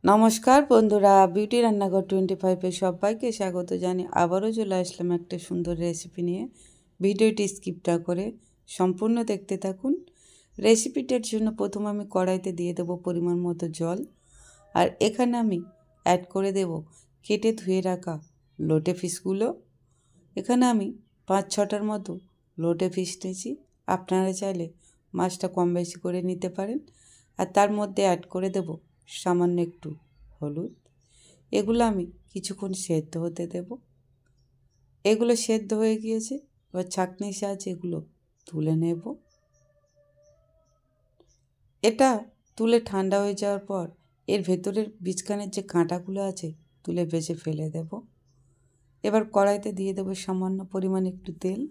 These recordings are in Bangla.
নমস্কার বন্ধুরা, বিউটি রান্নাঘর 25-এ সবাইকে স্বাগত জানি। আবারও চলে আসলাম একটা সুন্দর রেসিপি নিয়ে। ভিডিওটি স্কিপ না করে সম্পূর্ণ দেখতে থাকুন। রেসিপিটার জন্য প্রথম আমি কড়াইতে দিয়ে দেবো পরিমাণ মতো জল, আর এখানে আমি অ্যাড করে দেব কেটে ধুয়ে রাখা লোটে ফিশগুলো। এখানে আমি 5-6টার মতো লোটে ফিশ নিয়েছি। আপনারা চাইলে মাছটা কম বেশি করে নিতে পারেন। আর তার মধ্যে অ্যাড করে দেব সামান্য একটু হলুদ। এগুলো আমি কিছুক্ষণ সেদ্ধ হতে দেব। এগুলো সেদ্ধ হয়ে গিয়েছে, এবার ছাঁকনির সাহায্যে এগুলো তুলে নেব। এটা তুলে ঠান্ডা হয়ে যাওয়ার পর এর ভেতরের বীজখানের যে কাঁটাগুলো আছে তুলে বেছে ফেলে দেব। এবার কড়াইতে দিয়ে দেবো সামান্য পরিমাণ একটু তেল,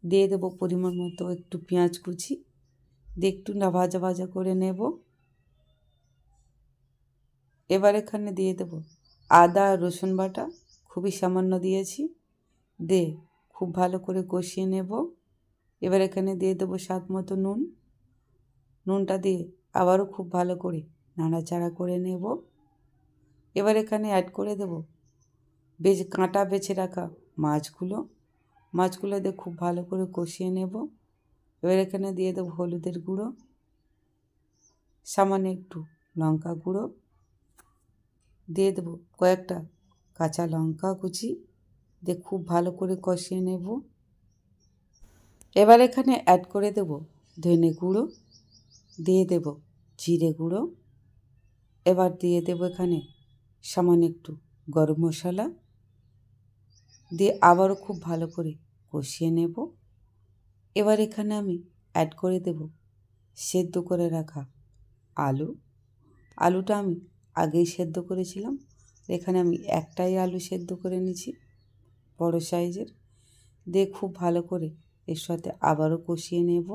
দিয়ে দেবো পরিমাণ মতো একটু পেঁয়াজ কুচি, দিয়ে একটু না ভাজা ভাজা করে নেব। এবার এখানে দিয়ে দেব আদা আর রসুন বাটা, খুবই সামান্য দিয়েছি, দিয়ে খুব ভালো করে কষিয়ে নেব। এবার এখানে দিয়ে দেবো স্বাদ মতো নুন। নুনটা দিয়ে আবারও খুব ভালো করে নাড়াচাড়া করে নেব। এবার এখানে অ্যাড করে দেব কাঁটা বেছে রাখা মাছগুলো দিয়ে খুব ভালো করে কষিয়ে নেব। এবার এখানে দিয়ে দেবো হলুদের গুঁড়ো, সামান্য একটু লঙ্কা গুঁড়ো, দিয়ে দেবো কয়েকটা কাঁচা লঙ্কা কুচি, দিয়ে খুব ভালো করে কষিয়ে নেব। এবার এখানে অ্যাড করে দেব ধনে গুঁড়ো, দিয়ে দেব জিরে গুঁড়ো, এবার দিয়ে দেব এখানে সামান্য একটু গরম মশলা, দিয়ে আবারও খুব ভালো করে কষিয়ে নেব। এবার এখানে আমি অ্যাড করে দেব সেদ্ধ করে রাখা আলুটা আমি আগেই সেদ্ধ করেছিলাম। এখানে আমি একটাই আলু সেদ্ধ করে নিয়েছি, বড় সাইজের, দিয়ে খুব ভালো করে এর সাথে আবারও কষিয়ে নেব।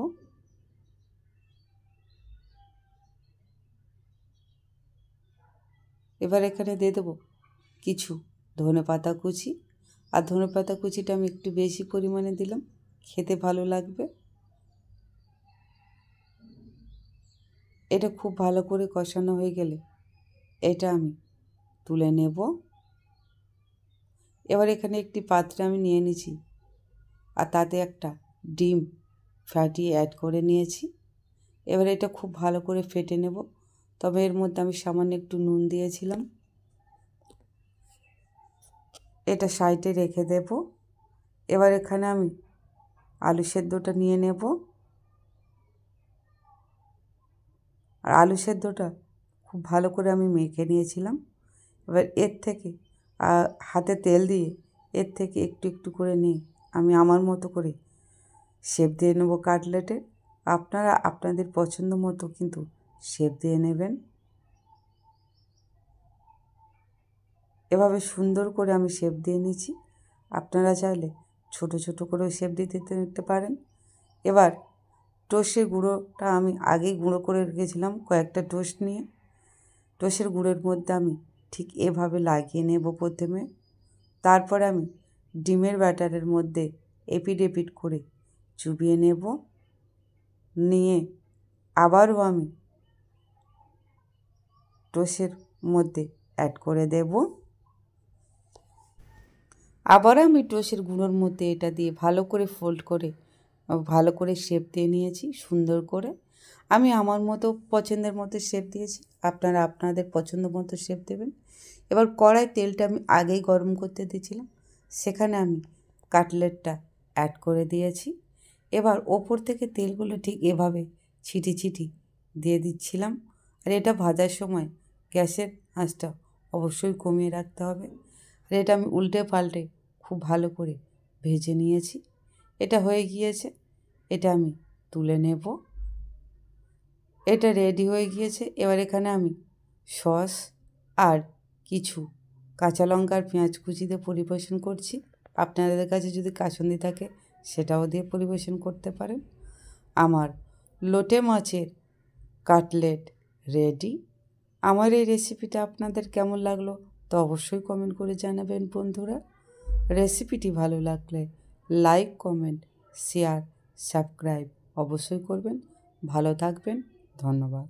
এবার এখানে দিয়ে দেবো কিছু ধনেপাতা কুচি, আর ধনেপাতা কুচিটা আমি একটু বেশি পরিমাণে দিলাম, খেতে ভালো লাগবে। এটা খুব ভালো করে কষানো হয়ে গেলে এটা আমি তুলে নেব। এবার এখানে একটি পাত্রে আমি নিয়ে নিয়েছি, আর তাতে একটা ডিম ফাটিয়ে অ্যাড করে নিয়েছি। এবার এটা খুব ভালো করে ফেটে নেব, তবে এর মধ্যে আমি সামান্য একটু নুন দিয়েছিলাম। এটা সাইডে রেখে দেব। এবার এখানে আমি আলু সেদ্ধটা নিয়ে নেব, আর আলু সেদ্ধটা খুব ভালো করে আমি মেখে নিয়েছিলাম। এবার এর থেকে হাতে তেল দিয়ে এর থেকে একটু একটু করে নিয়ে আমি আমার মতো করে শেপ দিয়ে নেব কাটলেটে। আপনারা আপনাদের পছন্দ মতো কিন্তু শেপ দিয়ে নেবেন। এভাবে সুন্দর করে আমি শেপ দিয়ে নিয়েছি। আপনারা চাইলে ছোট ছোট করেও শেপ দিতে নিতে পারেন। এবার টোস্টের গুঁড়োটা আমি আগেই গুঁড়ো করে রেখেছিলাম কয়েকটা টোস্ট নিয়ে। টোস্টের গুঁড়োর মধ্যে আমি ঠিক এভাবে লাগিয়ে নেব প্রথমে। তারপরে আমি ডিমের ব্যাটারের মধ্যে এপিট এপিট করে চুবিয়ে নেব, নিয়ে আবারও আমি টোস্টের মধ্যে অ্যাড করে দেব। আবার আমি টোস্টের গুঁড়োর মধ্যে এটা দিয়ে ভালো করে ফোল্ড করে ভালো করে শেপ দিয়ে নিয়েছি সুন্দর করে। আমি আমার মতো পছন্দের মতো শেপ দিয়েছি, আপনারা আপনাদের পছন্দ মতো শেপ দেবেন। এবার কড়াই তেলটা আমি আগেই গরম করতে দিয়েছিলাম, সেখানে আমি কাটলেটটা অ্যাড করে দিয়েছি। এবার ওপর থেকে তেলগুলো ঠিক এভাবে ছিটি ছিটি দিয়ে দিচ্ছিলাম। আর এটা ভাজার সময় গ্যাসের আঁচটা অবশ্যই কমিয়ে রাখতে হবে। আর এটা আমি উল্টে পাল্টে খুব ভালো করে ভেজে নিয়েছি। এটা হয়ে গিয়েছে, এটা আমি তুলে নেব। এটা রেডি হয়ে গিয়েছে। এবার এখানে আমি সস আর কিছু কাঁচা লঙ্কা আর পেঁয়াজ কুচি দিয়ে পরিবেশন করছি। আপনাদের কাছে যদি কাসুন্দি থাকে সেটাও দিয়ে পরিবেশন করতে পারেন। আমার লোটে মাছের কাটলেট রেডি। আমার এই রেসিপিটা আপনাদের কেমন লাগলো তো অবশ্যই কমেন্ট করে জানাবেন বন্ধুরা। রেসিপিটি ভালো লাগলে লাইক, কমেন্ট, শেয়ার, সাবস্ক্রাইব অবশ্যই করবেন। ভালো থাকবেন, ধন্যবাদ।